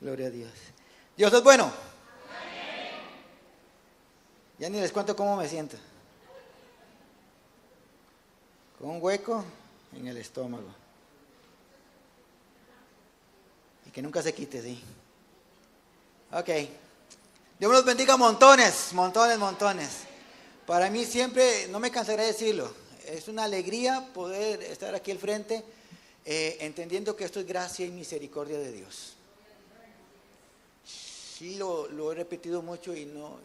Gloria a Dios. Dios es bueno. Ya ni les cuento cómo me siento. Con un hueco en el estómago. Y que nunca se quite, sí. Ok. Dios me los bendiga montones, montones, montones. Para mí siempre, no me cansaré de decirlo, es una alegría poder estar aquí al frente, entendiendo que esto es gracia y misericordia de Dios. Sí, lo he repetido mucho y no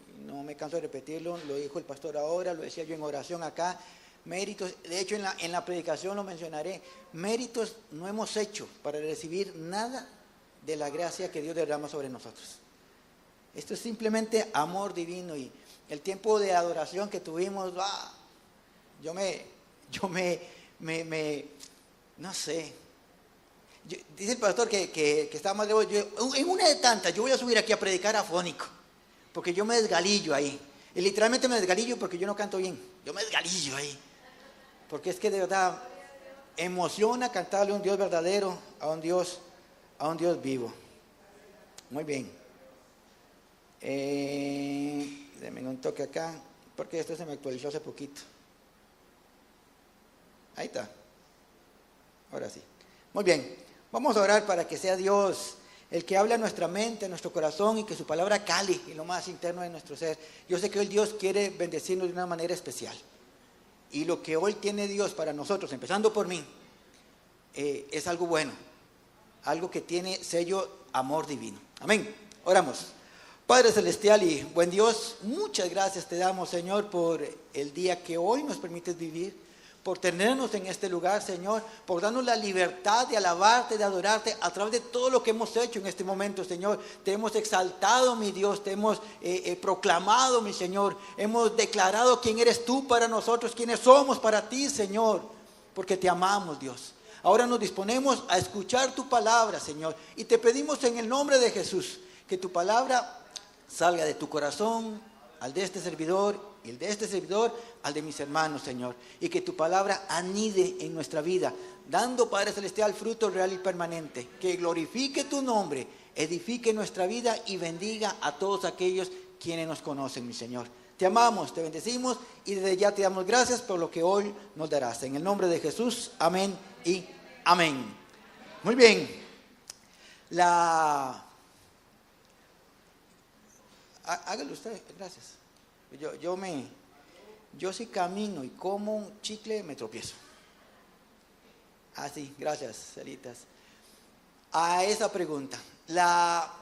me canso de repetirlo, lo dijo el pastor ahora, lo decía yo en oración acá. Méritos, de hecho en la predicación lo mencionaré, méritos no hemos hecho para recibir nada de la gracia que Dios derrama sobre nosotros. Esto es simplemente amor divino, y el tiempo de adoración que tuvimos, no sé. Dice el pastor que estaba más lejos, en una de tantas, yo voy a subir aquí a predicar afónico, porque yo me desgalillo ahí. Y literalmente me desgalillo porque yo no canto bien, yo me desgalillo ahí. Porque es que de verdad emociona cantarle a un Dios verdadero, a un Dios vivo. Muy bien. Denme un toque acá, porque esto se me actualizó hace poquito. Ahí está. Ahora sí. Muy bien. Vamos a orar para que sea Dios el que habla a nuestra mente, a nuestro corazón, y que su palabra cale en lo más interno de nuestro ser. Yo sé que hoy Dios quiere bendecirnos de una manera especial. Y lo que hoy tiene Dios para nosotros, empezando por mí, es algo bueno. Algo que tiene sello amor divino. Amén. Oramos. Padre Celestial y buen Dios, muchas gracias te damos, Señor, por el día que hoy nos permites vivir, por tenernos en este lugar, Señor, por darnos la libertad de alabarte, de adorarte a través de todo lo que hemos hecho en este momento, Señor. Te hemos exaltado, mi Dios, te hemos proclamado, mi Señor. Hemos declarado quién eres tú para nosotros, quiénes somos para ti, Señor, porque te amamos, Dios. Ahora nos disponemos a escuchar tu palabra, Señor, y te pedimos en el nombre de Jesús que tu palabra salga de tu corazón al de este servidor, y el de este servidor al de mis hermanos, Señor, y que tu palabra anide en nuestra vida, dando, Padre Celestial, fruto real y permanente, que glorifique tu nombre, edifique nuestra vida y bendiga a todos aquellos quienes nos conocen, mi Señor. Te amamos, te bendecimos y desde ya te damos gracias por lo que hoy nos darás. En el nombre de Jesús, amén y amén. Muy bien. Hágalo usted, gracias. Yo sí camino y como un chicle me tropiezo. Sí, gracias, Celitas. A esa pregunta, la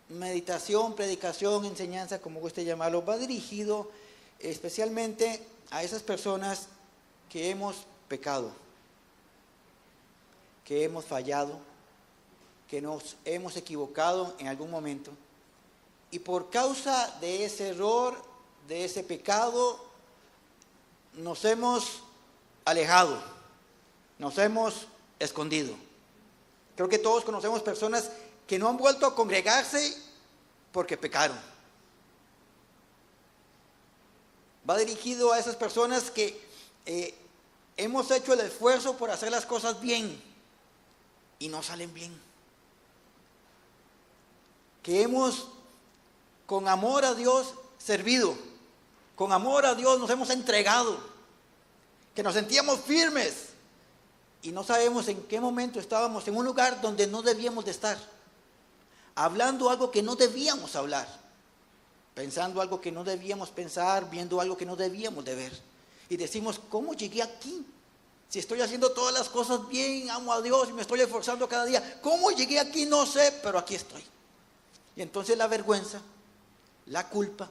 meditación, predicación, enseñanza, como guste llamarlo, va dirigido especialmente a esas personas que hemos pecado, que hemos fallado, que nos hemos equivocado en algún momento. Y por causa de ese error, de ese pecado, nos hemos alejado, nos hemos escondido. Creo que todos conocemos personas que no han vuelto a congregarse porque pecaron. Va dirigido a esas personas que hemos hecho el esfuerzo por hacer las cosas bien y no salen bien. Que hemos, con amor a Dios, servido. Con amor a Dios nos hemos entregado. Que nos sentíamos firmes. Y no sabemos en qué momento estábamos en un lugar donde no debíamos de estar. Hablando algo que no debíamos hablar. Pensando algo que no debíamos pensar. Viendo algo que no debíamos de ver. Y decimos, ¿cómo llegué aquí? Si estoy haciendo todas las cosas bien, amo a Dios y me estoy esforzando cada día. ¿Cómo llegué aquí? No sé, pero aquí estoy. Y entonces la vergüenza, la culpa,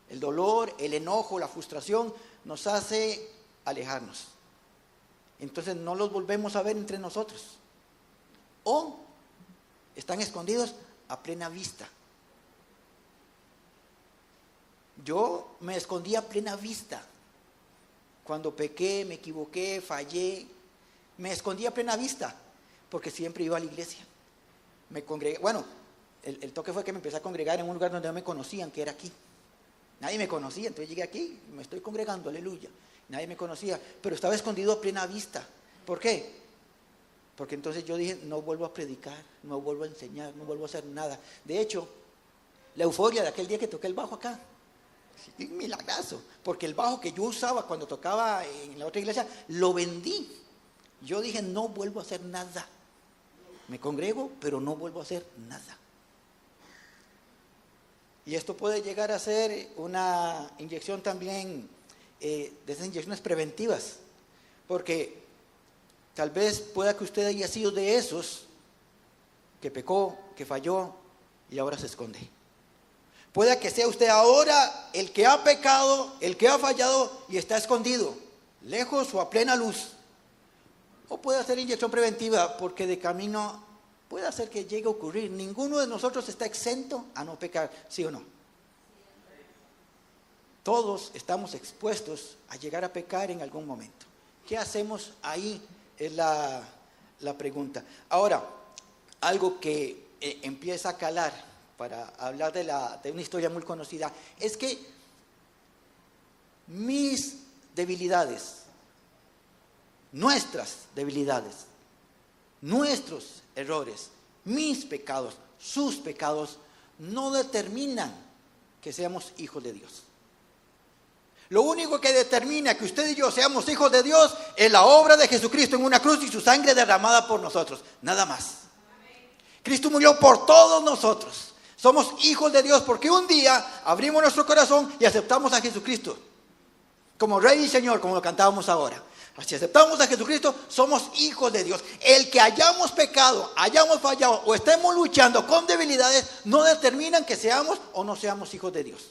el dolor, el enojo, la frustración nos hace alejarnos. Entonces no los volvemos a ver entre nosotros. O están escondidos a plena vista. Yo me escondí a plena vista. Cuando pequé, me equivoqué, fallé, me escondí a plena vista, porque siempre iba a la iglesia. Me congregué, el toque fue que me empecé a congregar en un lugar donde no me conocían, que era aquí. Nadie me conocía, entonces llegué aquí, me estoy congregando, aleluya. Nadie me conocía, pero estaba escondido a plena vista. ¿Por qué? Porque entonces yo dije, no vuelvo a predicar, no vuelvo a enseñar, no vuelvo a hacer nada. De hecho, la euforia de aquel día que toqué el bajo acá, un milagrazo, porque el bajo que yo usaba cuando tocaba en la otra iglesia, lo vendí. Yo dije, no vuelvo a hacer nada. Me congrego, pero no vuelvo a hacer nada. Y esto puede llegar a ser una inyección también, de esas inyecciones preventivas, porque tal vez pueda que usted haya sido de esos que pecó, que falló y ahora se esconde. Pueda que sea usted ahora el que ha pecado, el que ha fallado y está escondido, lejos o a plena luz. O puede ser inyección preventiva, porque de camino puede hacer que llegue a ocurrir. Ninguno de nosotros está exento a no pecar, ¿sí o no? Todos estamos expuestos a llegar a pecar en algún momento. ¿Qué hacemos ahí? Es la pregunta. Ahora, algo que empieza a calar para hablar de una historia muy conocida, es que mis debilidades, nuestras debilidades, nuestros errores, mis pecados, sus pecados, no determinan que seamos hijos de Dios. Lo único que determina que usted y yo seamos hijos de Dios es la obra de Jesucristo en una cruz y su sangre derramada por nosotros, nada más. Cristo murió por todos nosotros. Somos hijos de Dios porque un día abrimos nuestro corazón y aceptamos a Jesucristo como Rey y Señor, como lo cantábamos ahora. Si aceptamos a Jesucristo, somos hijos de Dios. El que hayamos pecado, hayamos fallado o estemos luchando con debilidades, no determinan que seamos o no seamos hijos de Dios.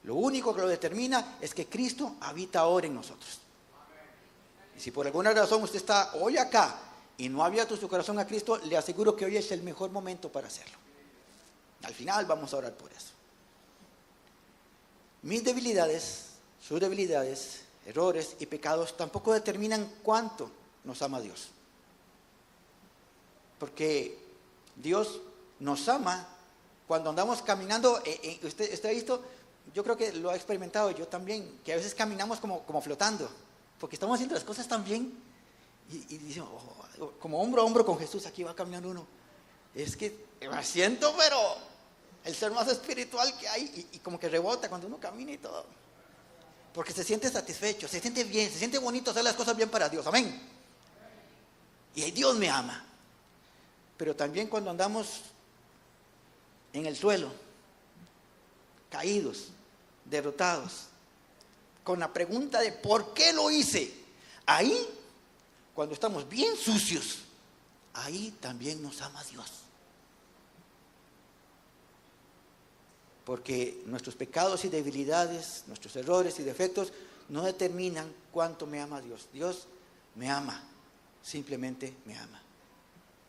Lo único que lo determina es que Cristo habita ahora en nosotros. Y si por alguna razón usted está hoy acá y no ha abierto su corazón a Cristo, le aseguro que hoy es el mejor momento para hacerlo. Al final vamos a orar por eso. Mis debilidades, sus debilidades, errores y pecados tampoco determinan cuánto nos ama Dios. Porque Dios nos ama cuando andamos caminando. Usted ha visto, yo creo que lo ha experimentado, yo también, que a veces caminamos como flotando, porque estamos haciendo las cosas tan bien y decimos, como hombro a hombro con Jesús, aquí va caminando uno. Es que me siento, pero el ser más espiritual que hay, y como que rebota cuando uno camina y todo. Porque se siente satisfecho, se siente bien, se siente bonito hacer las cosas bien para Dios, amén. Y Dios me ama. Pero también cuando andamos en el suelo, caídos, derrotados, con la pregunta de ¿por qué lo hice? Ahí, cuando estamos bien sucios, ahí también nos ama Dios. Porque nuestros pecados y debilidades, nuestros errores y defectos no determinan cuánto me ama Dios. Dios me ama, simplemente me ama.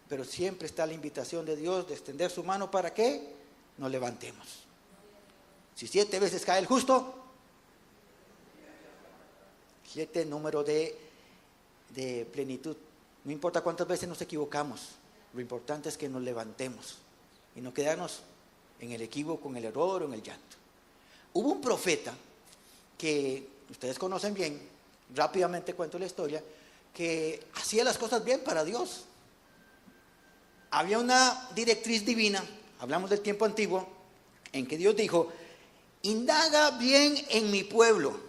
Pero siempre está la invitación de Dios de extender su mano para que nos levantemos. Si 7 veces cae el justo, 7 número de plenitud. No importa cuántas veces nos equivocamos, lo importante es que nos levantemos y no quedarnos en el equívoco, en el error o en el llanto. Hubo un profeta que ustedes conocen bien, rápidamente cuento la historia, que hacía las cosas bien para Dios. Había una directriz divina, hablamos del tiempo antiguo, en que Dios dijo: indaga bien en mi pueblo.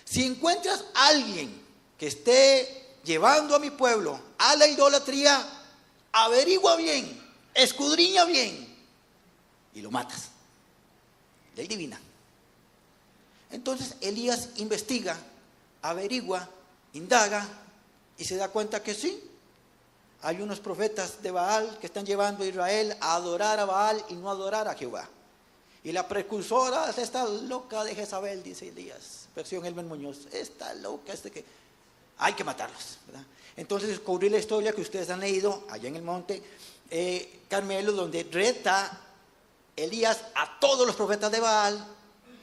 Si encuentras a alguien que esté llevando a mi pueblo a la idolatría, averigua bien, escudriña bien y lo matas. Ley divina. Entonces Elías investiga, averigua, indaga y se da cuenta que sí, hay unos profetas de Baal que están llevando a Israel a adorar a Baal y no a adorar a Jehová. Y la precursora es esta loca de Jezabel, dice Elías, versión Elmer Muñoz, esta loca, que hay que matarlos, ¿verdad? Entonces descubrí la historia que ustedes han leído allá en el monte Carmelo, donde reta Elías a todos los profetas de Baal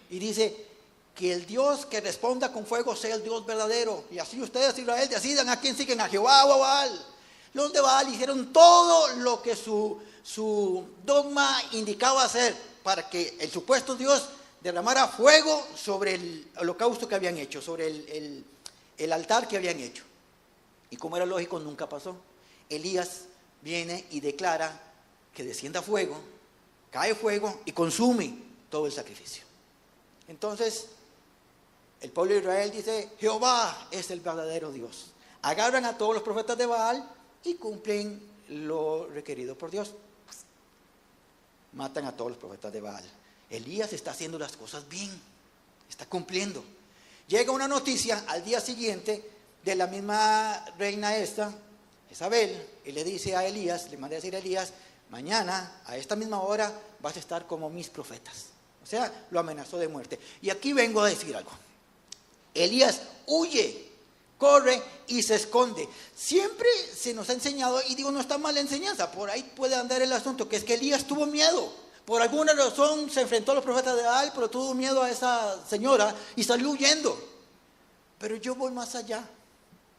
y dice que el Dios que responda con fuego sea el Dios verdadero, y así ustedes, Israel, decidan a quién siguen, a Jehová o a Baal. Los de Baal hicieron todo lo que su dogma indicaba hacer para que el supuesto Dios derramara fuego sobre el holocausto que habían hecho, sobre el altar que habían hecho. Y como era lógico, nunca pasó. Elías viene y declara que descienda fuego, cae fuego y consume todo el sacrificio. Entonces, el pueblo de Israel dice, Jehová es el verdadero Dios. Agarran a todos los profetas de Baal y cumplen lo requerido por Dios. Matan a todos los profetas de Baal. Elías está haciendo las cosas bien, está cumpliendo. Llega una noticia al día siguiente de la misma reina esta, Jezabel, y le dice a Elías, le manda a decir a Elías, mañana a esta misma hora vas a estar como mis profetas. O sea, lo amenazó de muerte. Y aquí vengo a decir algo. Elías huye, corre y se esconde. Siempre se nos ha enseñado, y digo, no está mal la enseñanza, por ahí puede andar el asunto, que es que Elías tuvo miedo. Por alguna razón se enfrentó a los profetas de Baal, pero tuvo miedo a esa señora y salió huyendo. Pero yo voy más allá.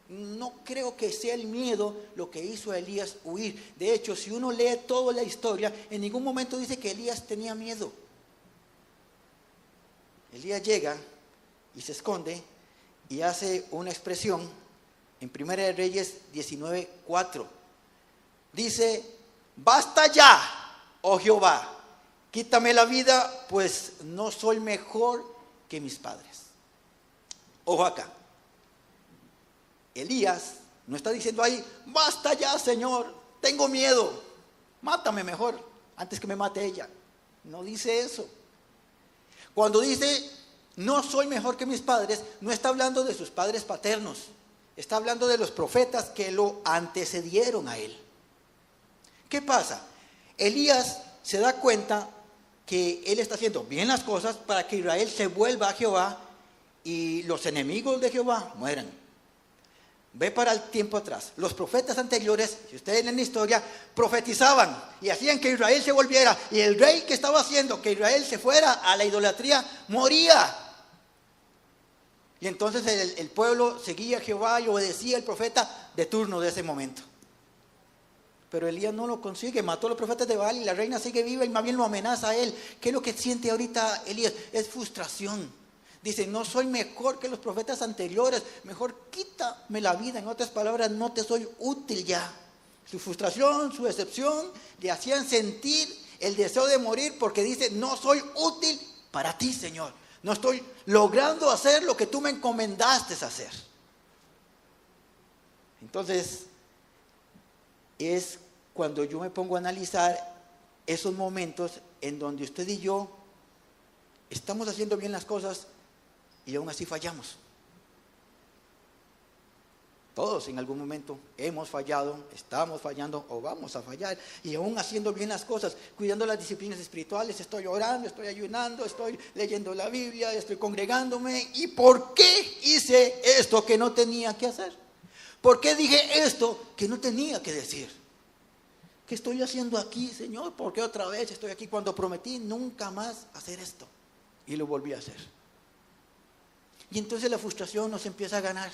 No creo que sea el miedo lo que hizo a Elías huir. De hecho, si uno lee toda la historia, en ningún momento dice que Elías tenía miedo. Elías llega y se esconde y hace una expresión en Primera de Reyes 19:4. Dice, basta ya, oh Jehová, quítame la vida, pues no soy mejor que mis padres. Ojo acá. Elías no está diciendo ahí, basta ya, Señor, tengo miedo, mátame mejor antes que me mate ella. No dice eso. Cuando dice, no soy mejor que mis padres, no está hablando de sus padres paternos, está hablando de los profetas que lo antecedieron a él. ¿Qué pasa? Elías se da cuenta que él está haciendo bien las cosas para que Israel se vuelva a Jehová y los enemigos de Jehová mueran. Ve para el tiempo atrás. Los profetas anteriores, si ustedes leen la historia, profetizaban y hacían que Israel se volviera. Y el rey que estaba haciendo que Israel se fuera a la idolatría, moría. Y entonces el pueblo seguía a Jehová y obedecía al profeta de turno de ese momento. Pero Elías no lo consigue, mató a los profetas de Baal y la reina sigue viva y más bien lo amenaza a él. ¿Qué es lo que siente ahorita Elías? Es frustración. Dice, no soy mejor que los profetas anteriores, mejor quítame la vida. En otras palabras, no te soy útil ya. Su frustración, su decepción, le hacían sentir el deseo de morir porque dice, no soy útil para ti, Señor. No estoy logrando hacer lo que tú me encomendaste hacer. Entonces, es cuando yo me pongo a analizar esos momentos en donde usted y yo estamos haciendo bien las cosas y aún así fallamos. Todos en algún momento hemos fallado, estamos fallando o vamos a fallar. Y aún haciendo bien las cosas, cuidando las disciplinas espirituales, estoy orando, estoy ayunando, estoy leyendo la Biblia, estoy congregándome. ¿Y por qué hice esto que no tenía que hacer? ¿Por qué dije esto que no tenía que decir? ¿Qué estoy haciendo aquí, Señor? ¿Por qué otra vez estoy aquí cuando prometí nunca más hacer esto? Y lo volví a hacer. Y entonces la frustración nos empieza a ganar.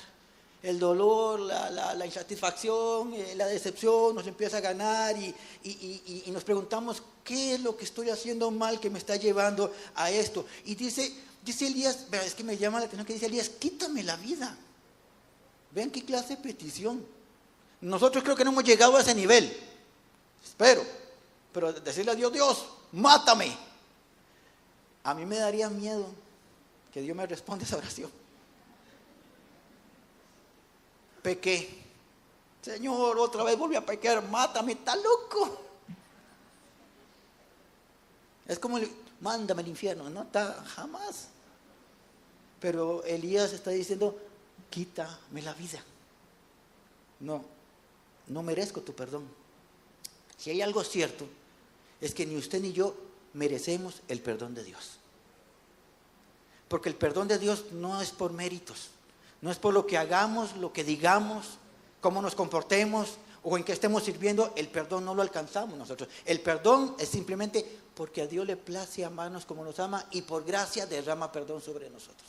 El dolor, la insatisfacción, la decepción nos empieza a ganar y nos preguntamos, ¿qué es lo que estoy haciendo mal que me está llevando a esto? Y dice Elías, es que me llama la atención que dice Elías, quítame la vida. Vean qué clase de petición. Nosotros creo que no hemos llegado a ese nivel, espero, pero decirle a Dios, Dios, mátame. A mí me daría miedo que Dios me responda esa oración. Pequé, Señor, otra vez volví a pecar, mátame, está loco. Es como, mándame al infierno, no está jamás. Pero Elías está diciendo, quítame la vida. No merezco tu perdón. Si hay algo cierto, es que ni usted ni yo merecemos el perdón de Dios. Porque el perdón de Dios no es por méritos. No es por lo que hagamos, lo que digamos, cómo nos comportemos o en qué estemos sirviendo. El perdón no lo alcanzamos nosotros. El perdón es simplemente porque a Dios le place amarnos como nos ama y por gracia derrama perdón sobre nosotros.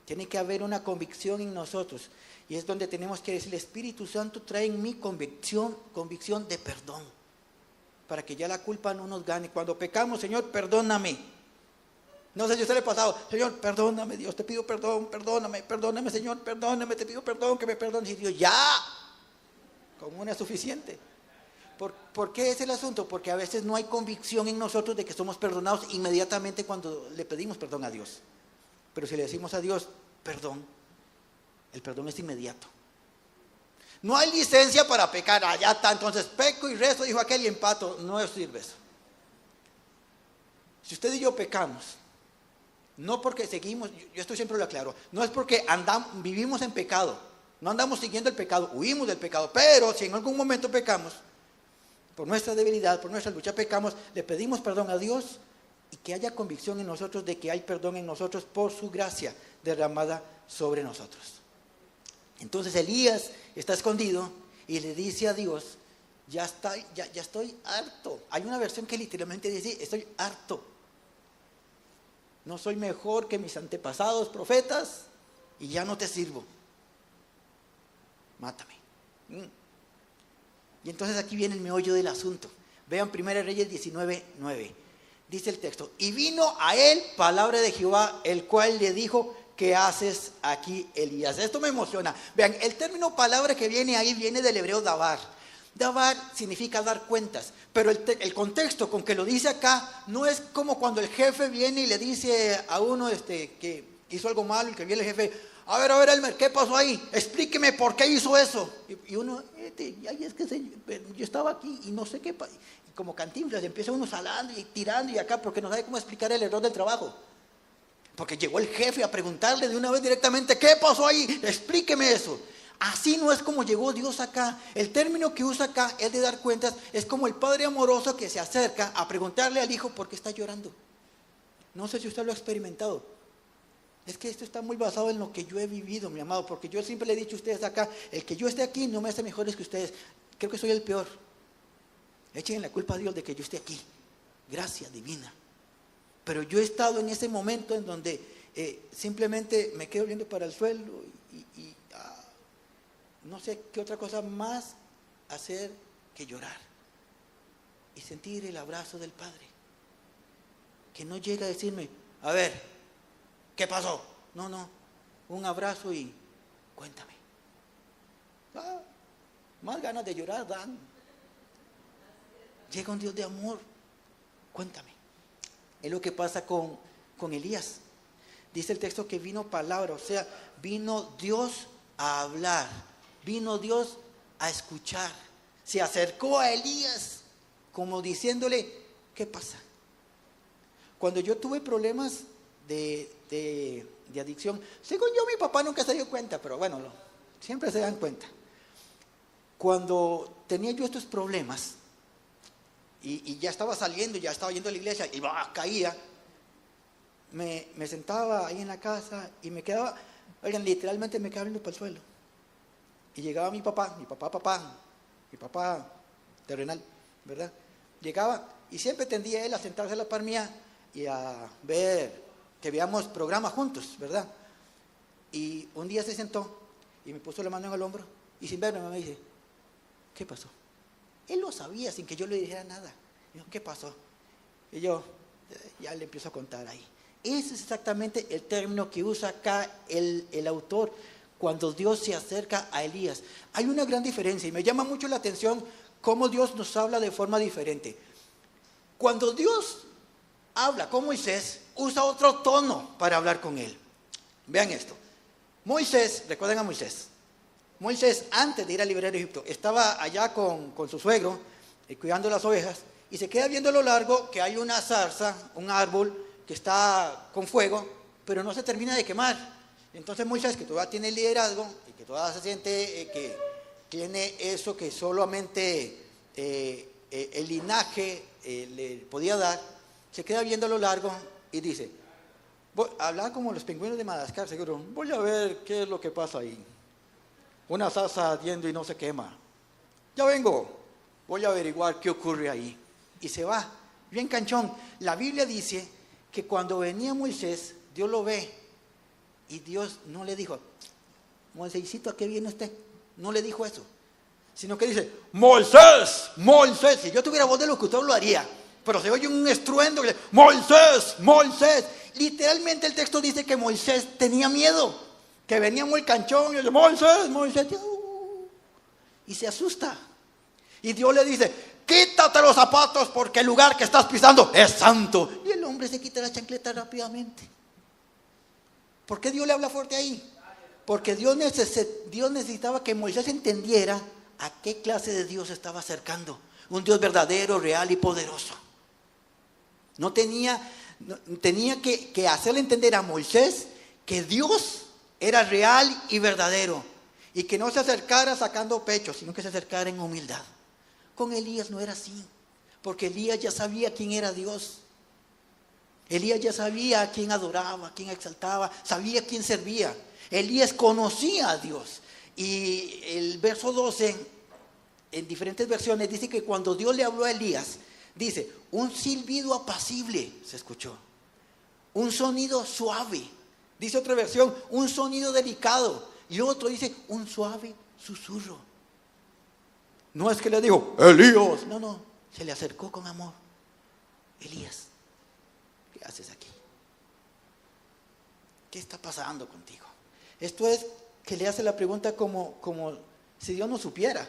Tiene que haber una convicción en nosotros y es donde tenemos que decir, el Espíritu Santo trae en mí convicción de perdón para que ya la culpa no nos gane. Cuando pecamos, Señor, perdóname. No sé si a usted le ha pasado, Señor, perdóname, Dios, te pido perdón, perdóname, Señor, perdóname, te pido perdón, que me perdones. Y Dios, ya, Con una es suficiente. ¿Por qué es el asunto? Porque a veces no hay convicción en nosotros de que somos perdonados inmediatamente cuando le pedimos perdón a Dios. Pero si le decimos a Dios, perdón, el perdón es inmediato. No hay licencia para pecar, allá está, entonces peco y rezo, dijo aquel, y empato. No sirve eso. Si usted y yo pecamos, no porque seguimos, yo esto siempre lo aclaro, no es porque vivimos en pecado, no andamos siguiendo el pecado, huimos del pecado, pero si en algún momento pecamos, por nuestra debilidad, por nuestra lucha pecamos, le pedimos perdón a Dios y que haya convicción en nosotros de que hay perdón en nosotros por su gracia derramada sobre nosotros. Entonces Elías está escondido y le dice a Dios, ya estoy harto. Hay una versión que literalmente dice, estoy harto. No soy mejor que mis antepasados profetas y ya no te sirvo. Mátame. Y entonces aquí viene el meollo del asunto. Vean 1 Reyes 19:9. Dice el texto, y vino a él palabra de Jehová, el cual le dijo, ¿qué haces aquí, Elías? Esto me emociona. Vean, el término palabra que viene ahí viene del hebreo davar. Davar significa dar cuentas, pero el contexto con que lo dice acá no es como cuando el jefe viene y le dice a uno que hizo algo malo y que viene el jefe, a ver, Elmer, ¿qué pasó ahí? Explíqueme por qué hizo eso. Y uno, es que yo estaba aquí y no sé qué, y como Cantinflas empieza uno salando y tirando y acá porque no sabe cómo explicar el error del trabajo. Porque llegó el jefe a preguntarle de una vez directamente, ¿qué pasó ahí? Explíqueme eso. Así no es como llegó Dios acá. El término que usa acá es de dar cuentas. Es como el padre amoroso que se acerca a preguntarle al hijo por qué está llorando. No sé si usted lo ha experimentado. Es que esto está muy basado en lo que yo he vivido, mi amado. Porque yo siempre le he dicho a ustedes acá, el que yo esté aquí no me hace mejores que ustedes. Creo que soy el peor. Echen la culpa a Dios de que yo esté aquí. Gracia divina. Pero yo he estado en ese momento en donde simplemente me quedo viendo para el suelo y no sé qué otra cosa más hacer que llorar y sentir el abrazo del Padre, que no llega a decirme, a ver, ¿qué pasó? No, un abrazo y cuéntame. Más ganas de llorar dan. Llega un Dios de amor, cuéntame. Es lo que pasa con Elías. Dice el texto que vino palabra, o sea, vino Dios a hablar, vino Dios a escuchar. Se acercó a Elías como diciéndole, ¿qué pasa? Cuando yo tuve problemas de adicción, según yo mi papá nunca se dio cuenta, pero bueno, siempre se dan cuenta. Cuando tenía yo estos problemas, y ya estaba saliendo, ya estaba yendo a la iglesia y caía, me sentaba ahí en la casa y me quedaba, oigan, literalmente me quedaba viendo para el suelo. Y llegaba mi papá terrenal, ¿verdad? Llegaba y siempre tendía él a sentarse a la par mía y a ver, que veamos programas juntos, ¿verdad? Y un día se sentó y me puso la mano en el hombro y sin verme me dice, ¿qué pasó? Él lo sabía sin que yo le dijera nada. Dijo, ¿qué pasó? Y yo ya le empiezo a contar ahí. Ese es exactamente el término que usa acá el autor cuando Dios se acerca a Elías. Hay una gran diferencia y me llama mucho la atención cómo Dios nos habla de forma diferente. Cuando Dios habla con Moisés, usa otro tono para hablar con él. Vean esto. Moisés, recuerden a Moisés. Moisés, antes de ir a liberar a Egipto, estaba allá con su suegro, cuidando las ovejas, y se queda viendo a lo largo que hay una zarza, un árbol que está con fuego, pero no se termina de quemar. Entonces Moisés, que todavía tiene liderazgo, y que todavía se siente que tiene eso que solamente el linaje le podía dar, se queda viendo a lo largo y dice, hablaba como los pingüinos de Madagascar, seguro, voy a ver qué es lo que pasa ahí. Una salsa ardiendo y no se quema. Ya vengo, voy a averiguar qué ocurre ahí. Y se va, bien canchón. La Biblia dice que cuando venía Moisés, Dios lo ve. Y Dios no le dijo, Moisésito, ¿a qué viene usted? No le dijo eso. Sino que dice, Moisés, Moisés. Si yo tuviera voz de locutor lo haría. Pero se oye un estruendo que dice, Moisés, Moisés. Literalmente el texto dice que Moisés tenía miedo. Que venía muy canchón y dice, Moisés. y se asusta. Y Dios le dice, quítate los zapatos porque el lugar que estás pisando es santo. Y el hombre se quita la chancleta rápidamente. ¿Por qué Dios le habla fuerte ahí? Porque Dios necesitaba que Moisés entendiera a qué clase de Dios estaba acercando. Un Dios verdadero, real y poderoso. Tenía que hacerle entender a Moisés que Dios era real y verdadero. Y que no se acercara sacando pecho, sino que se acercara en humildad. Con Elías no era así. Porque Elías ya sabía quién era Dios. Elías ya sabía a quién adoraba, a quién exaltaba, sabía a quién servía. Elías conocía a Dios. Y el verso 12, en diferentes versiones, dice que cuando Dios le habló a Elías, dice, un silbido apacible se escuchó. Un sonido suave. Dice otra versión, un sonido delicado. Y otro dice, un suave susurro. No es que le dijo, Elías. No, se le acercó con amor. Elías, ¿qué haces aquí? ¿Qué está pasando contigo? Esto es que le hace la pregunta como si Dios no supiera.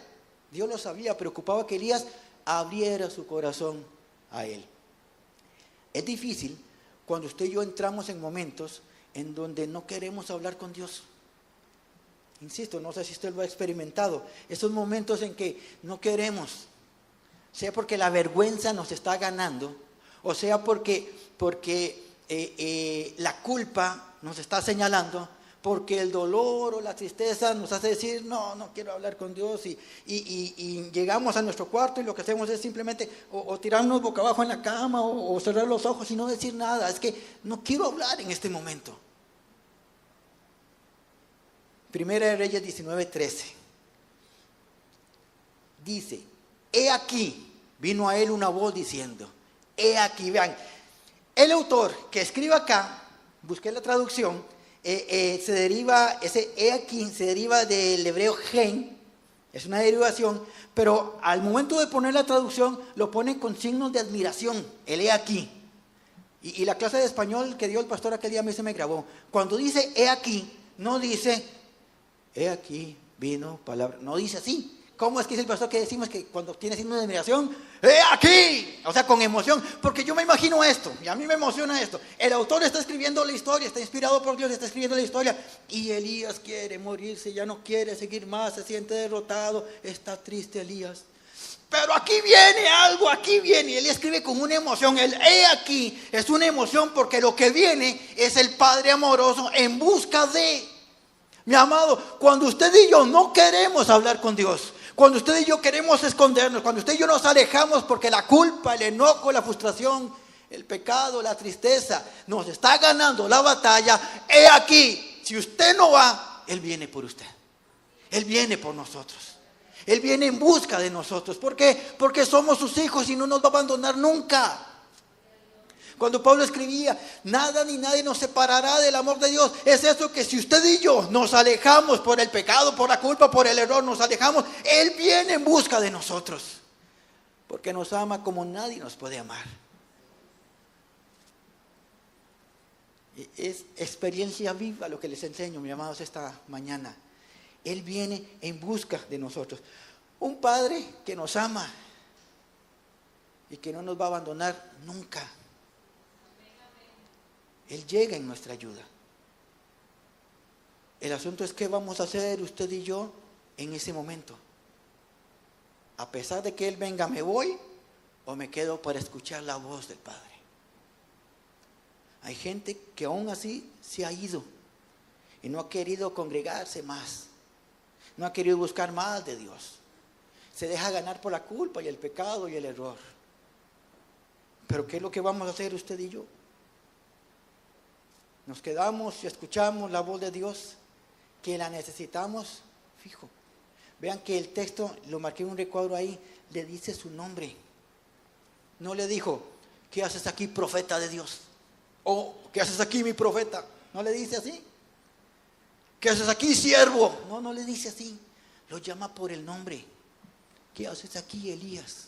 Dios lo sabía, preocupaba que Elías abriera su corazón a él. Es difícil cuando usted y yo entramos en momentos en donde no queremos hablar con Dios. Insisto, no sé si usted lo ha experimentado. Esos momentos en que no queremos, sea porque la vergüenza nos está ganando, o sea porque la culpa nos está señalando, porque el dolor o la tristeza nos hace decir, no quiero hablar con Dios, y llegamos a nuestro cuarto y lo que hacemos es simplemente o tirarnos boca abajo en la cama o cerrar los ojos y no decir nada. Es que no quiero hablar en este momento. Primera de Reyes 19:13 dice, he aquí, vino a él una voz diciendo, he aquí. Vean, el autor que escribe acá, busqué la traducción, se deriva, ese he aquí se deriva del hebreo gen, es una derivación, pero al momento de poner la traducción lo pone con signos de admiración, el he aquí. Y la clase de español que dio el pastor aquel día a mí se me grabó. Cuando dice he aquí, no dice he aquí vino palabra, no dice así. ¿Cómo es que dice el pastor que decimos que cuando tiene signo de admiración, he aquí? O sea, con emoción, porque yo me imagino esto, y a mí me emociona esto. El autor está escribiendo la historia, está inspirado por Dios, está escribiendo la historia, y Elías quiere morirse, ya no quiere seguir más, se siente derrotado, está triste Elías. Pero aquí viene algo, aquí viene, y él escribe con una emoción. El he aquí es una emoción porque lo que viene es el Padre amoroso en busca de... Mi amado, cuando usted y yo no queremos hablar con Dios, cuando usted y yo queremos escondernos, cuando usted y yo nos alejamos porque la culpa, el enojo, la frustración, el pecado, la tristeza nos está ganando la batalla, he aquí, si usted no va, Él viene por usted. Él viene por nosotros. Él viene en busca de nosotros. ¿Por qué? Porque somos sus hijos y no nos va a abandonar nunca. Cuando Pablo escribía, nada ni nadie nos separará del amor de Dios, es eso, que si usted y yo nos alejamos por el pecado, por la culpa, por el error, nos alejamos, Él viene en busca de nosotros, porque nos ama como nadie nos puede amar. Es experiencia viva lo que les enseño, mis amados, esta mañana. Él viene en busca de nosotros. Un Padre que nos ama y que no nos va a abandonar nunca. Él llega en nuestra ayuda. El asunto es qué vamos a hacer usted y yo en ese momento. A pesar de que Él venga, ¿me voy o me quedo para escuchar la voz del Padre? Hay gente que aún así se ha ido y no ha querido congregarse más. No ha querido buscar más de Dios. Se deja ganar por la culpa y el pecado y el error. Pero ¿qué es lo que vamos a hacer usted y yo? Nos quedamos y escuchamos la voz de Dios, que la necesitamos, fijo. Vean que el texto, lo marqué en un recuadro ahí, le dice su nombre. No le dijo, ¿qué haces aquí, profeta de Dios? O, ¿qué haces aquí, mi profeta? No le dice así. ¿Qué haces aquí, siervo? No le dice así. Lo llama por el nombre. ¿Qué haces aquí, Elías?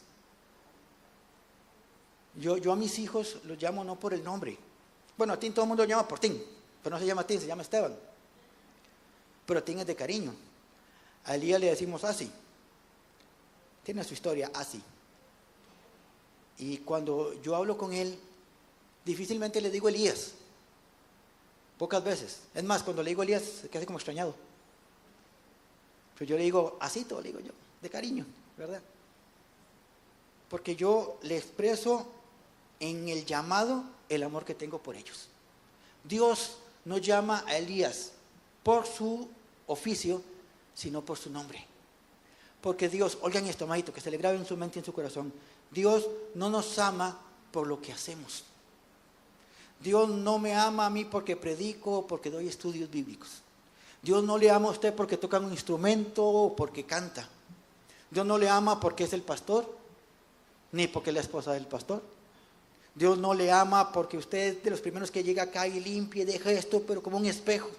Yo a mis hijos los llamo no por el nombre. Bueno, a Tim todo el mundo lo llama por Tim, pero no se llama Tim, se llama Esteban. Pero Tim es de cariño. A Elías le decimos así. tiene su historia así. Y cuando yo hablo con él, difícilmente le digo Elías. Pocas veces. Es más, cuando le digo Elías, se queda como extrañado. Pero yo le digo Asito, le digo yo, de cariño, ¿verdad? Porque yo le expreso en el llamado el amor que tengo por ellos. Dios no llama a Elías por su oficio, sino por su nombre. Porque Dios, oigan esto, amiguito, que se le grabe en su mente y en su corazón. Dios no nos ama por lo que hacemos. Dios no me ama a mí porque predico o porque doy estudios bíblicos. Dios no le ama a usted porque toca un instrumento o porque canta. Dios no le ama porque es el pastor, ni porque es la esposa del pastor. Dios no le ama porque usted es de los primeros que llega acá y limpia y deja esto, pero como un espejo.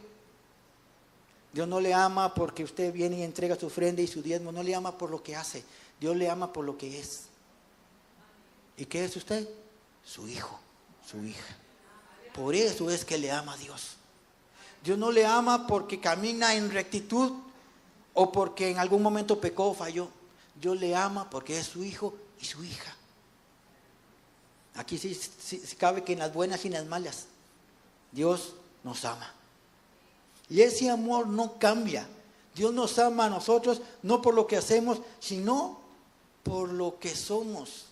Dios no le ama porque usted viene y entrega su ofrenda y su diezmo. No le ama por lo que hace. Dios le ama por lo que es. ¿Y qué es usted? Su hijo, su hija. Por eso es que le ama a Dios. Dios no le ama porque camina en rectitud o porque en algún momento pecó o falló. Dios le ama porque es su hijo y su hija. Aquí sí cabe que en las buenas y en las malas, Dios nos ama. Y ese amor no cambia. Dios nos ama a nosotros no por lo que hacemos, sino por lo que somos.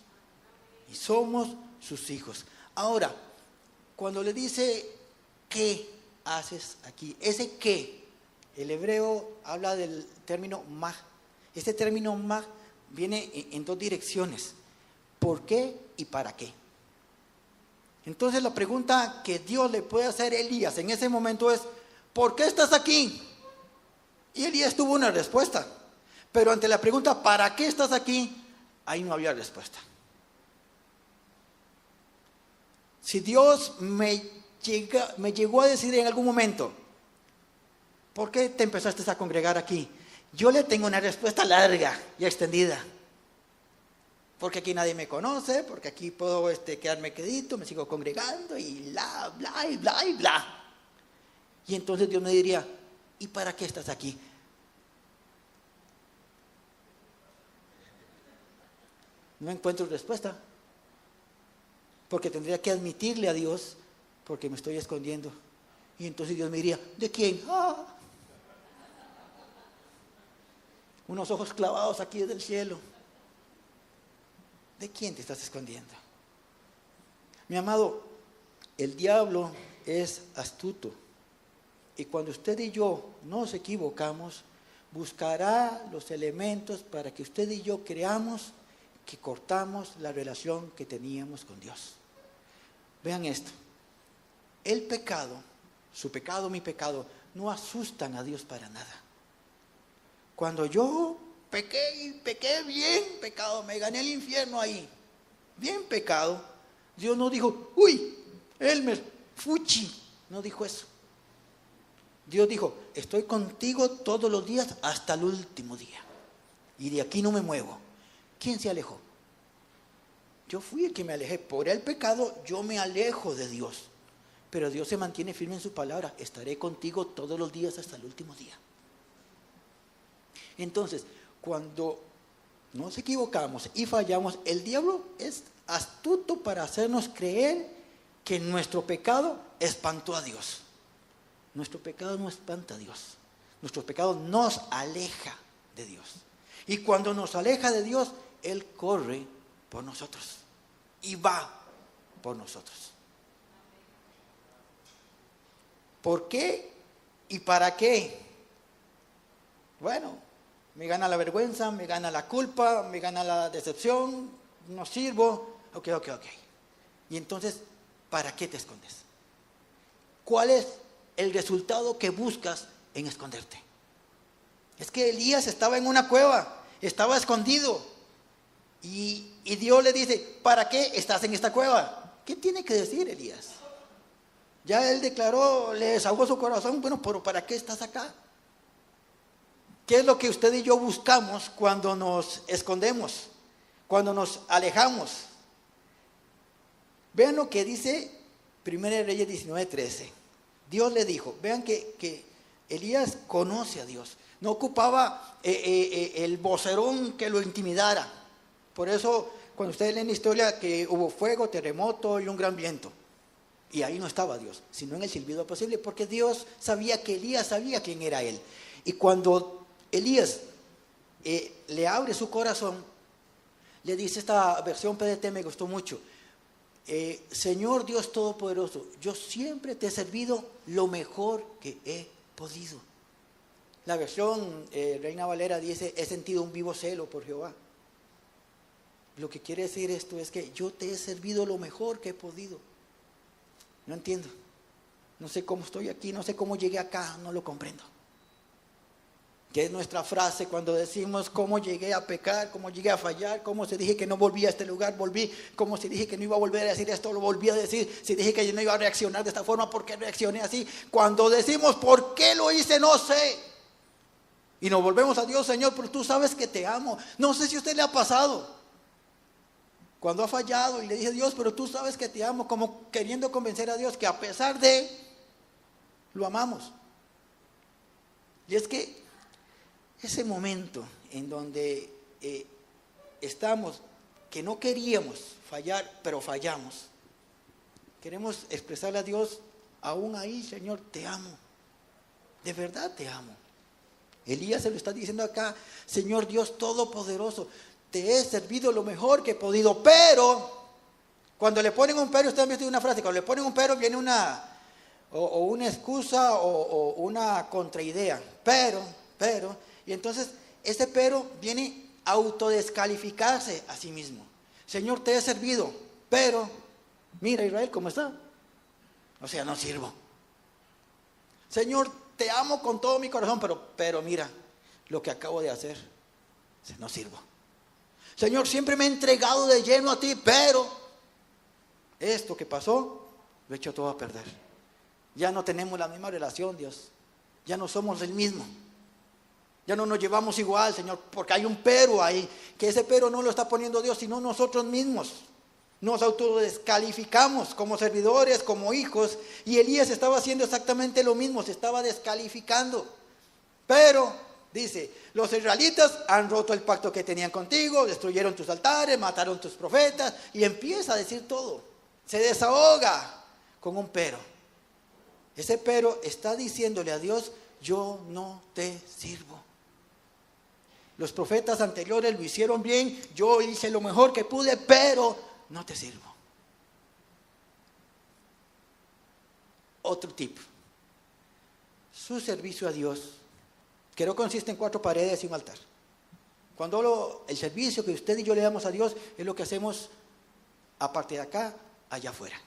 Y somos sus hijos. Ahora, cuando le dice, ¿qué haces aquí? Ese qué, el hebreo habla del término mag. Este término mag viene en dos direcciones. ¿Por qué y para qué? Entonces la pregunta que Dios le puede hacer a Elías en ese momento es, ¿por qué estás aquí? Y Elías tuvo una respuesta. Pero ante la pregunta, ¿para qué estás aquí? Ahí no había respuesta. Si Dios me llegó a decir en algún momento, ¿por qué te empezaste a congregar aquí? Yo le tengo una respuesta larga y extendida. Porque aquí nadie me conoce, porque aquí puedo quedarme quedito, me sigo congregando y bla, bla, y bla, y bla. Y entonces Dios me diría, ¿y para qué estás aquí? No encuentro respuesta. Porque tendría que admitirle a Dios, porque me estoy escondiendo. Y entonces Dios me diría, ¿de quién? ¡Ah! Unos ojos clavados aquí desde el cielo. ¿De quién te estás escondiendo? Mi amado, el diablo es astuto. Y cuando usted y yo nos equivocamos, buscará los elementos para que usted y yo creamos que cortamos la relación que teníamos con Dios. Vean esto. El pecado, su pecado, mi pecado, no asustan a Dios para nada. Cuando yo pequé bien pecado, me gané el infierno ahí, bien pecado, Dios no dijo, uy, Elmer, fuchi, no dijo eso. Dios dijo, estoy contigo todos los días hasta el último día. Y de aquí no me muevo. ¿Quién se alejó? Yo fui el que me alejé. Por el pecado yo me alejo de Dios. Pero Dios se mantiene firme en su palabra. Estaré contigo todos los días hasta el último día. Entonces, cuando nos equivocamos y fallamos, el diablo es astuto para hacernos creer que nuestro pecado espantó a Dios. Nuestro pecado no espanta a Dios. Nuestro pecado nos aleja de Dios. Y cuando nos aleja de Dios, Él corre por nosotros y va por nosotros. ¿Por qué y para qué? Bueno, me gana la vergüenza, me gana la culpa, me gana la decepción, no sirvo. Ok. Y entonces, ¿para qué te escondes? ¿Cuál es el resultado que buscas en esconderte? Es que Elías estaba en una cueva, estaba escondido. Y Dios le dice, ¿para qué estás en esta cueva? ¿Qué tiene que decir Elías? Ya él declaró, le desahogó su corazón, bueno, pero ¿para qué estás acá? ¿Qué es lo que usted y yo buscamos cuando nos escondemos? Cuando nos alejamos. Vean lo que dice 1 Reyes 19:13. Dios le dijo, vean que Elías conoce a Dios. No ocupaba el vocerón que lo intimidara. Por eso, cuando ustedes leen la historia, que hubo fuego, terremoto y un gran viento. Y ahí no estaba Dios, sino en el silbido apacible, porque Dios sabía que Elías sabía quién era él. Y cuando Elías le abre su corazón, le dice, esta versión PDT me gustó mucho: Señor Dios Todopoderoso, yo siempre te he servido lo mejor que he podido. La versión Reina Valera dice, he sentido un vivo celo por Jehová. Lo que quiere decir esto es que yo te he servido lo mejor que he podido. No entiendo, no sé cómo estoy aquí, no sé cómo llegué acá, no lo comprendo. Que es nuestra frase cuando decimos cómo llegué a pecar, cómo llegué a fallar, cómo se dije que no volvía a este lugar, volví, cómo se dije que no iba a volver a decir esto, lo volví a decir, si dije que yo no iba a reaccionar de esta forma, ¿por qué reaccioné así? Cuando decimos ¿por qué lo hice? No sé. Y nos volvemos a Dios, Señor, pero tú sabes que te amo. No sé si a usted le ha pasado, cuando ha fallado y le dice, Dios, pero tú sabes que te amo, como queriendo convencer a Dios que a pesar de, lo amamos. Y es que ese momento en donde estamos, que no queríamos fallar, pero fallamos, queremos expresarle a Dios, aún ahí, Señor, te amo, de verdad te amo. Elías se lo está diciendo acá, Señor Dios Todopoderoso, te he servido lo mejor que he podido, pero cuando le ponen un pero, ustedes han visto una frase, cuando le ponen un pero viene una excusa o una contraidea, pero, y entonces ese pero viene a autodescalificarse a sí mismo. Señor, te he servido, pero mira Israel cómo está, o sea, no sirvo. Señor, te amo con todo mi corazón, pero mira lo que acabo de hacer, no sirvo. Señor, siempre me he entregado de lleno a ti, pero esto que pasó, lo he hecho todo a perder. Ya no tenemos la misma relación, Dios. Ya no somos el mismo. Ya no nos llevamos igual, Señor, porque hay un pero ahí, que ese pero no lo está poniendo Dios, sino nosotros mismos. Nos autodescalificamos como servidores, como hijos, y Elías estaba haciendo exactamente lo mismo, se estaba descalificando. Pero dice, los israelitas han roto el pacto que tenían contigo, destruyeron tus altares, mataron tus profetas, y empieza a decir todo. Se desahoga con un pero. Ese pero está diciéndole a Dios, yo no te sirvo. Los profetas anteriores lo hicieron bien, yo hice lo mejor que pude, pero no te sirvo. Otro tip. Su servicio a Dios, que no consiste en 4 paredes y un altar. Cuando hablo, el servicio que usted y yo le damos a Dios es lo que hacemos aparte de acá, allá afuera.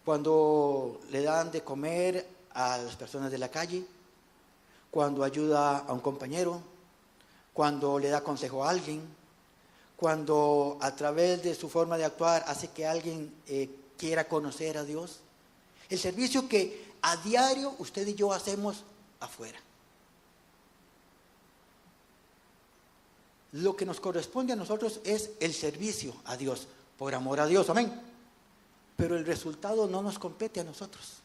Cuando le dan de comer a las personas de la calle, cuando ayuda a un compañero, cuando le da consejo a alguien, cuando a través de su forma de actuar hace que alguien quiera conocer a Dios. El servicio que a diario usted y yo hacemos afuera. Lo que nos corresponde a nosotros es el servicio a Dios, por amor a Dios, amén. Pero el resultado no nos compete a nosotros.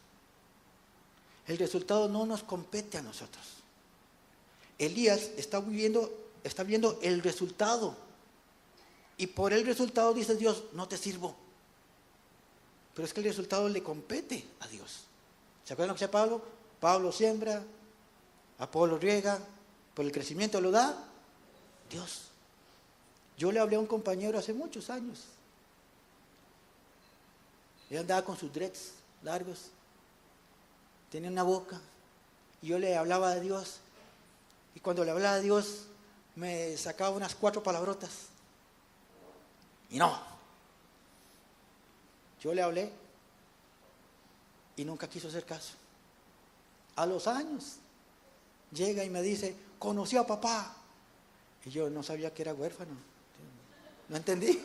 El resultado no nos compete a nosotros. Elías está viendo el resultado. Y por el resultado dice Dios, no te sirvo. Pero es que el resultado le compete a Dios. ¿Se acuerdan lo que dice Pablo? Pablo siembra, Apolo riega, por el crecimiento lo da Dios. Yo le hablé a un compañero hace muchos años. Él andaba con sus dreads largos, tenía una boca, y yo le hablaba de Dios. Y cuando le hablaba de Dios, me sacaba unas 4 palabrotas. Y no. Yo le hablé y nunca quiso hacer caso. A los años llega y me dice, conocí a papá. Y yo no sabía que era huérfano. No entendí.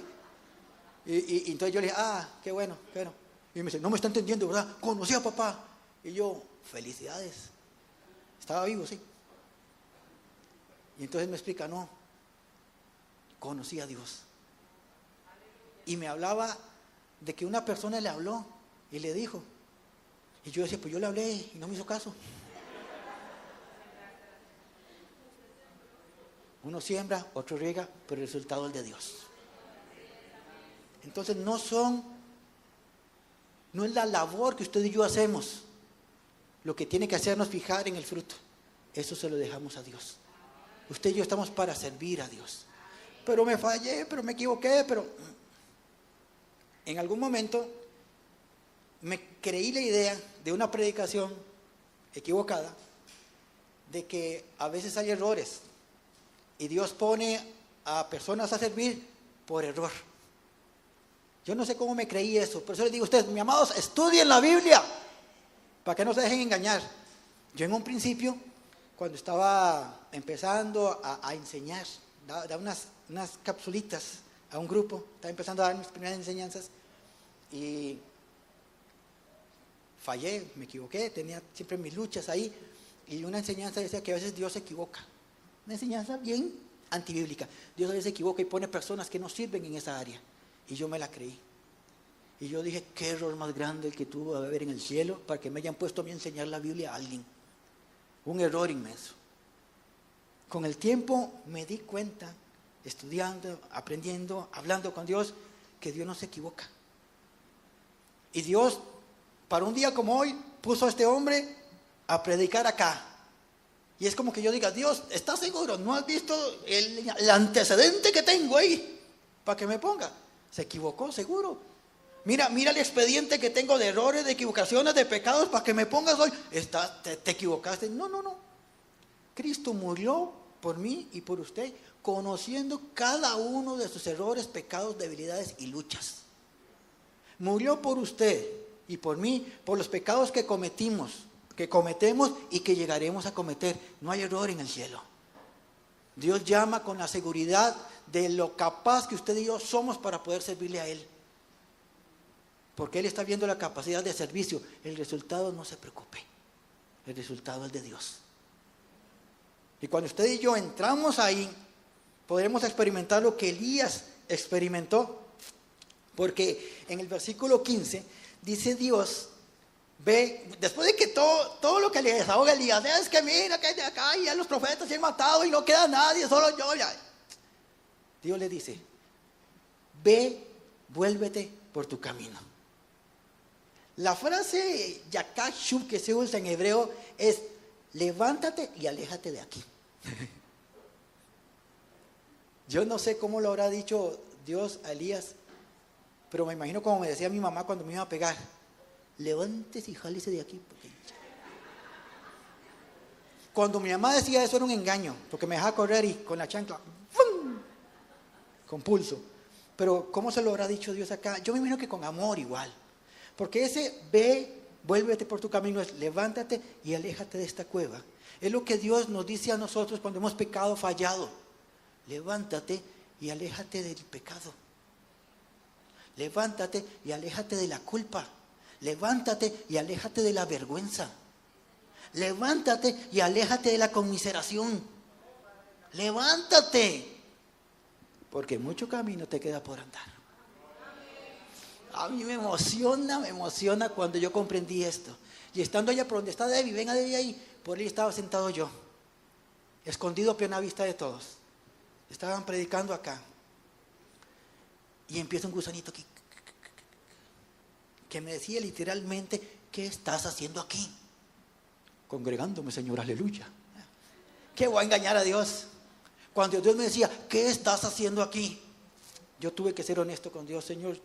Y entonces yo le dije, qué bueno, qué bueno. Y me dice, no me está entendiendo, ¿verdad? Conocí a papá. Y yo, felicidades. Estaba vivo, sí. Y entonces me explica, no, conocí a Dios. Y me hablaba de que una persona le habló y le dijo. Y yo decía, pues yo le hablé y no me hizo caso. Uno siembra, otro riega, pero el resultado es de Dios. Entonces no es la labor que usted y yo hacemos lo que tiene que hacernos fijar en el fruto. Eso se lo dejamos a Dios. Usted y yo estamos para servir a Dios. Pero me fallé, pero me equivoqué, pero en algún momento me creí la idea de una predicación equivocada, de que a veces hay errores y Dios pone a personas a servir por error. Yo no sé cómo me creí eso, por eso les digo a ustedes, mis amados, estudien la Biblia para que no se dejen engañar. Yo en un principio, cuando estaba empezando a enseñar, daba unas capsulitas a un grupo, estaba empezando a dar mis primeras enseñanzas y fallé, me equivoqué, tenía siempre mis luchas ahí, y una enseñanza decía que a veces Dios se equivoca. Una enseñanza bien antibíblica. Dios a veces se equivoca y pone personas que no sirven en esa área. Y yo me la creí. Y yo dije, qué error más grande el que tuvo de haber en el cielo para que me hayan puesto a mí a enseñar la Biblia a alguien. Un error inmenso. Con el tiempo me di cuenta, estudiando, aprendiendo, hablando con Dios, que Dios no se equivoca. Y Dios, para un día como hoy, puso a este hombre a predicar acá. Y es como que yo diga, Dios, ¿estás seguro? ¿No has visto el antecedente que tengo ahí para que me ponga? Se equivocó, seguro. Mira el expediente que tengo de errores, de equivocaciones, de pecados, para que me pongas hoy. Te equivocaste. No. Cristo murió por mí y por usted, conociendo cada uno de sus errores, pecados, debilidades y luchas. Murió por usted y por mí, por los pecados que cometemos y que llegaremos a cometer. No hay error en el cielo. Dios llama con la seguridad de lo capaz que usted y yo somos para poder servirle a Él. Porque Él está viendo la capacidad de servicio. El resultado, no se preocupe, el resultado es de Dios. Y cuando usted y yo entramos ahí, podremos experimentar lo que Elías experimentó. Porque en el versículo 15 dice Dios, ve, después de que todo lo que le desahoga Elías, es que mira que de acá ya los profetas se han matado y no queda nadie, solo yo ya. Dios le dice, ve, vuélvete por tu camino. La frase yakashub que se usa en hebreo es, levántate y aléjate de aquí. Yo no sé cómo lo habrá dicho Dios a Elías, pero me imagino como me decía mi mamá cuando me iba a pegar, levántese y jálese de aquí. Porque... Cuando mi mamá decía eso era un engaño, porque me dejaba correr y con la chancla, ¡fum!, con pulso. Pero ¿cómo se lo habrá dicho Dios acá? Yo me imagino que con amor igual. Porque ese ve, vuélvete por tu camino es levántate y aléjate de esta cueva. Es lo que Dios nos dice a nosotros cuando hemos pecado, fallado. Levántate y aléjate del pecado. Levántate y aléjate de la culpa. Levántate y aléjate de la vergüenza. Levántate y aléjate de la conmiseración. Levántate. Porque mucho camino te queda por andar. A mí me emociona cuando yo comprendí esto. Y estando allá por donde está Debbie, venga Debbie ahí, por ahí estaba sentado yo, escondido a plena vista de todos. Estaban predicando acá. Y empieza un gusanito aquí, que me decía literalmente, ¿qué estás haciendo aquí? Congregándome, Señor, aleluya. ¿Qué voy a engañar a Dios? Cuando Dios me decía, ¿qué estás haciendo aquí? Yo tuve que ser honesto con Dios, Señor,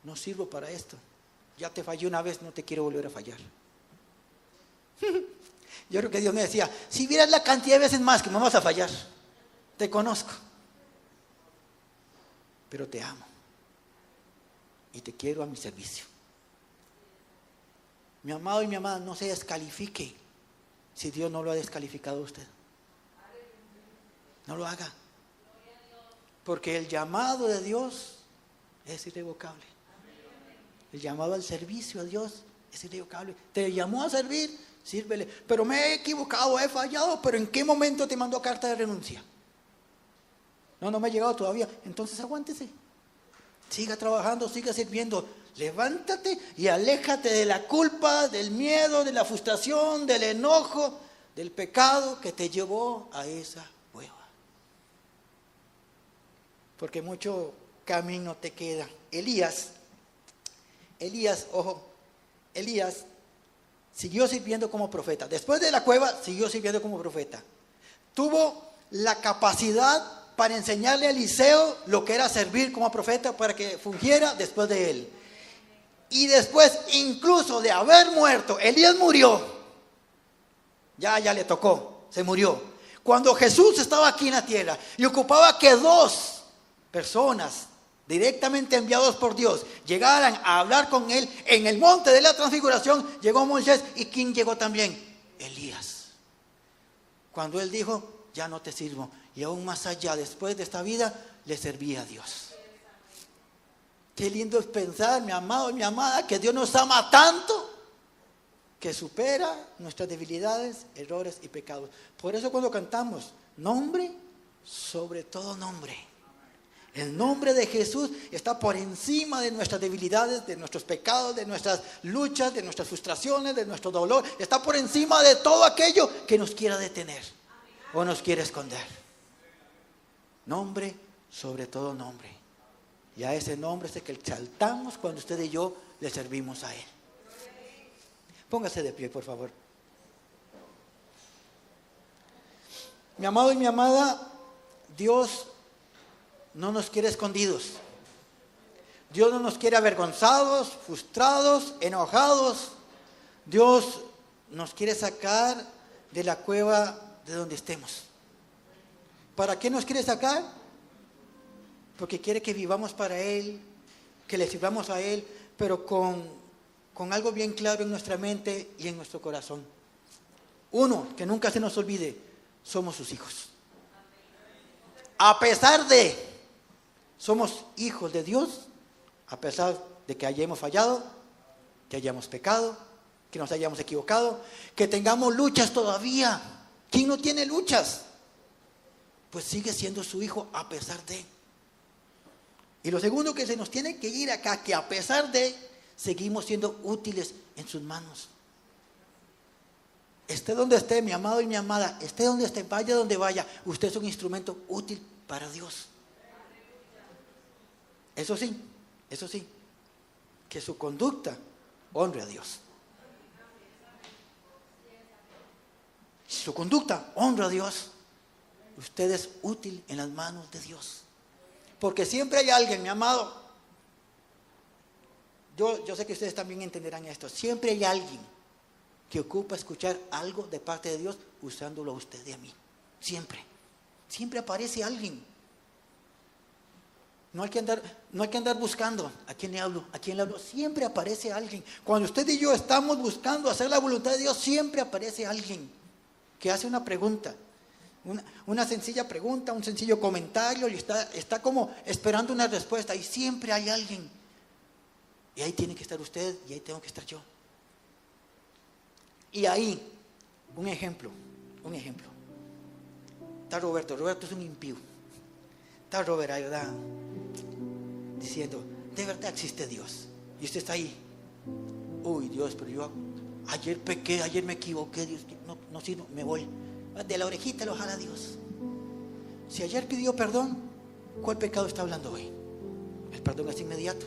no sirvo para esto. Ya te fallé una vez, no te quiero volver a fallar. Yo creo que Dios me decía, si vieras la cantidad de veces más que me vas a fallar, te conozco, pero te amo y te quiero a mi servicio. Mi amado y mi amada, no se descalifique si Dios no lo ha descalificado a usted. No lo haga, porque el llamado de Dios es irrevocable. El llamado al servicio a Dios es irrevocable. Te llamó a servir, sírvele. Pero me he equivocado, he fallado, pero ¿en qué momento te mandó carta de renuncia? No me ha llegado todavía. Entonces aguántese. Siga trabajando, siga sirviendo. Levántate y aléjate de la culpa, del miedo, de la frustración, del enojo, del pecado que te llevó a esa cueva. porque mucho camino te queda. Elías, siguió sirviendo como profeta. Después de la cueva, siguió sirviendo como profeta. Tuvo la capacidad para enseñarle a Eliseo lo que era servir como profeta para que fungiera después de él. Y después, incluso de haber muerto, Elías murió. Ya le tocó, se murió. Cuando Jesús estaba aquí en la tierra y ocupaba que 2 personas directamente enviados por Dios llegaran a hablar con él en el monte de la transfiguración, llegó Moisés. ¿Y quién llegó también? Elías. Cuando él dijo, ya no te sirvo, y aún más allá, después de esta vida, le serví a Dios. Qué lindo es pensar, mi amado y mi amada, que Dios nos ama tanto que supera nuestras debilidades, errores y pecados. Por eso cuando cantamos, nombre sobre todo nombre. El nombre de Jesús está por encima de nuestras debilidades, de nuestros pecados, de nuestras luchas, de nuestras frustraciones, de nuestro dolor. Está por encima de todo aquello que nos quiera detener o nos quiere esconder. Nombre sobre todo nombre. Y a ese nombre es el que exaltamos cuando usted y yo le servimos a Él. Póngase de pie, por favor. Mi amado y mi amada, Dios no nos quiere escondidos. Dios no nos quiere avergonzados, frustrados, enojados. Dios nos quiere sacar de la cueva de donde estemos. ¿Para qué nos quiere sacar? Porque quiere que vivamos para Él, que le sirvamos a Él, pero con algo bien claro en nuestra mente y en nuestro corazón. Uno, que nunca se nos olvide, somos sus hijos. A pesar de, somos hijos de Dios, a pesar de que hayamos fallado, que hayamos pecado, que nos hayamos equivocado, que tengamos luchas todavía. ¿Quién no tiene luchas? Pues sigue siendo su hijo a pesar de. Y lo segundo que se nos tiene que ir acá, que a pesar de, seguimos siendo útiles en sus manos. Esté donde esté, mi amado y mi amada, esté donde esté, vaya donde vaya, usted es un instrumento útil para Dios. Eso sí, que su conducta honre a Dios. Si su conducta honra a Dios, usted es útil en las manos de Dios. Porque siempre hay alguien, mi amado. Yo sé que ustedes también entenderán esto. Siempre hay alguien que ocupa escuchar algo de parte de Dios usándolo a usted y a mí. Siempre aparece alguien. No hay que andar buscando a quién le hablo. Siempre aparece alguien. Cuando usted y yo estamos buscando hacer la voluntad de Dios, siempre aparece alguien que hace una pregunta. Una sencilla pregunta, un sencillo comentario, y está como esperando una respuesta. Y siempre hay alguien. Y ahí tiene que estar usted y ahí tengo que estar yo. Y ahí, un ejemplo. Está Roberto es un impío. Está Robert ahí, ¿verdad? Diciendo, de verdad existe Dios. Y usted está ahí. Uy, Dios, pero yo ayer pequé, ayer me equivoqué, Dios, no sirvo, me voy. De la orejita lo jala Dios. Si ayer pidió perdón, ¿cuál pecado está hablando hoy? El perdón es inmediato.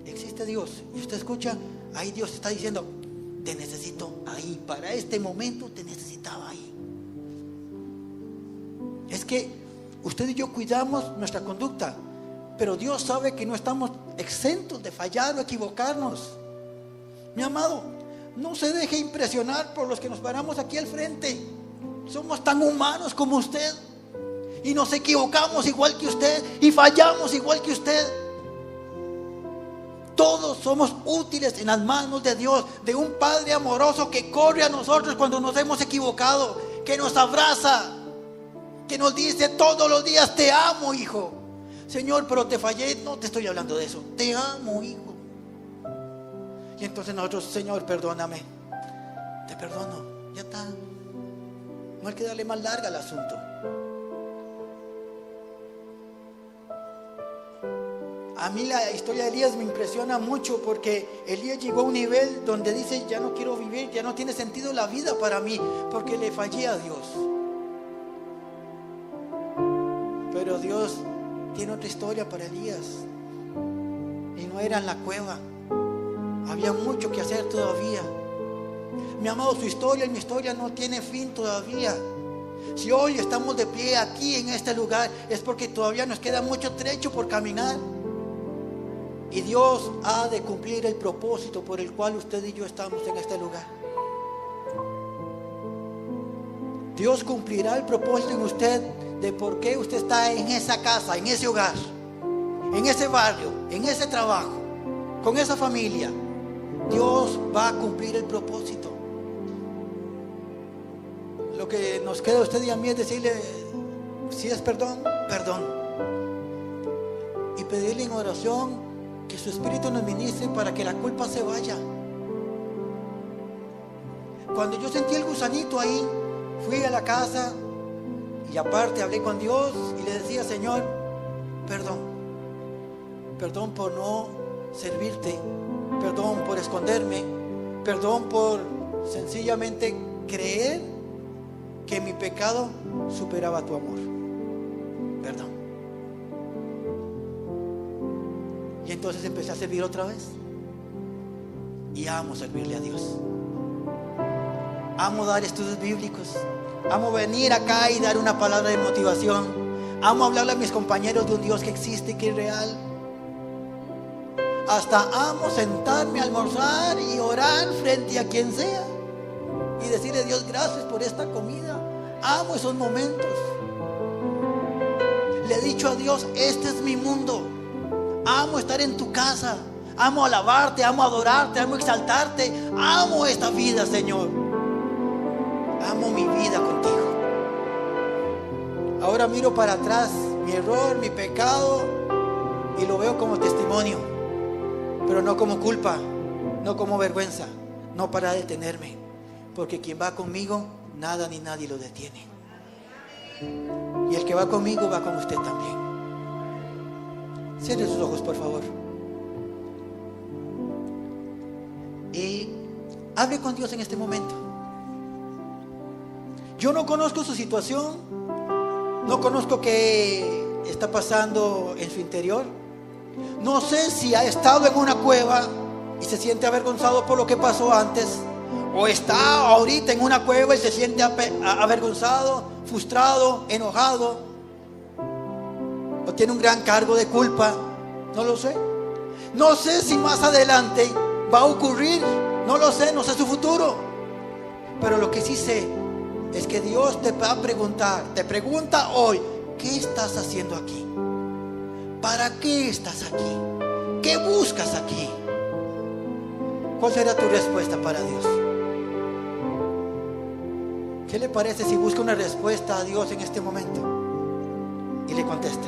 Existe Dios. Y usted escucha, ahí Dios está diciendo, te necesito ahí. Para este momento te necesitaba ahí. Es que usted y yo cuidamos nuestra conducta, pero Dios sabe que no estamos exentos de fallar o equivocarnos. Mi amado, no se deje impresionar por los que nos paramos aquí al frente. Somos tan humanos como usted. Y nos equivocamos igual que usted. Y fallamos igual que usted. Todos somos útiles en las manos de Dios. De un Padre amoroso que corre a nosotros cuando nos hemos equivocado. Que nos abraza. Que nos dice todos los días, te amo, hijo. Señor, pero te fallé. No te estoy hablando de eso. Te amo, hijo. Y entonces nosotros, Señor, perdóname. Te perdono. Ya está. No hay que darle más larga al asunto. A mí la historia de Elías me impresiona mucho porque Elías llegó a un nivel donde dice, ya no quiero vivir, ya no tiene sentido la vida para mí porque le fallé a Dios. tiene otra historia para Elías. Y no era en la cueva. Había mucho que hacer todavía. Mi amado, su historia y mi historia no tiene fin todavía. Si hoy estamos de pie aquí en este lugar, es porque todavía nos queda mucho trecho por caminar. Y Dios ha de cumplir el propósito por el cual usted y yo estamos en este lugar. Dios cumplirá el propósito en usted de por qué usted está en esa casa, en ese hogar, en ese barrio, en ese trabajo, con esa familia. Dios va a cumplir el propósito. Lo que nos queda a usted y a mí es decirle, si es perdón, perdón. Y pedirle en oración que su Espíritu nos ministre para que la culpa se vaya. Cuando yo sentí el gusanito ahí, fui a la casa y aparte hablé con Dios y le decía, Señor, perdón. Perdón por no servirte. Perdón por esconderme. Perdón por sencillamente creer que mi pecado superaba tu amor. Perdón. Y entonces empecé a servir otra vez. Y amo servirle a Dios. Amo dar estudios bíblicos. Amo venir acá y dar una palabra de motivación. Amo hablarle a mis compañeros de un Dios que existe y que es real. Hasta amo sentarme a almorzar y orar frente a quien sea y decirle, Dios, gracias por esta comida. Amo esos momentos. Le he dicho a Dios, este es mi mundo. Amo estar en tu casa. Amo alabarte, amo adorarte, amo exaltarte. Amo esta vida, Señor. Amo mi vida contigo. Ahora miro para atrás mi error, mi pecado, y lo veo como testimonio, pero no como culpa, no como vergüenza, no para detenerme, porque quien va conmigo, nada ni nadie lo detiene. Y el que va conmigo va con usted también. Cierre sus ojos, por favor. Y hable con Dios en este momento. Yo no conozco su situación, no conozco qué está pasando en su interior. No sé si ha estado en una cueva y se siente avergonzado por lo que pasó antes, o está ahorita en una cueva y se siente avergonzado, frustrado, enojado, o tiene un gran cargo de culpa. No lo sé. No sé si más adelante va a ocurrir. No lo sé, no sé su futuro. Pero lo que sí sé es que Dios te va a preguntar, te pregunta hoy, ¿qué estás haciendo aquí? ¿Para qué estás aquí? ¿Qué buscas aquí? ¿Cuál será tu respuesta para Dios? ¿Qué le parece si busca una respuesta a Dios en este momento y le contesta?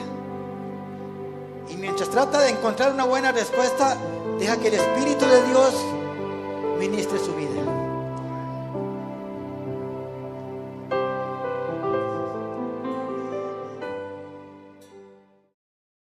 Y mientras trata de encontrar una buena respuesta, deja que el Espíritu de Dios ministre su vida.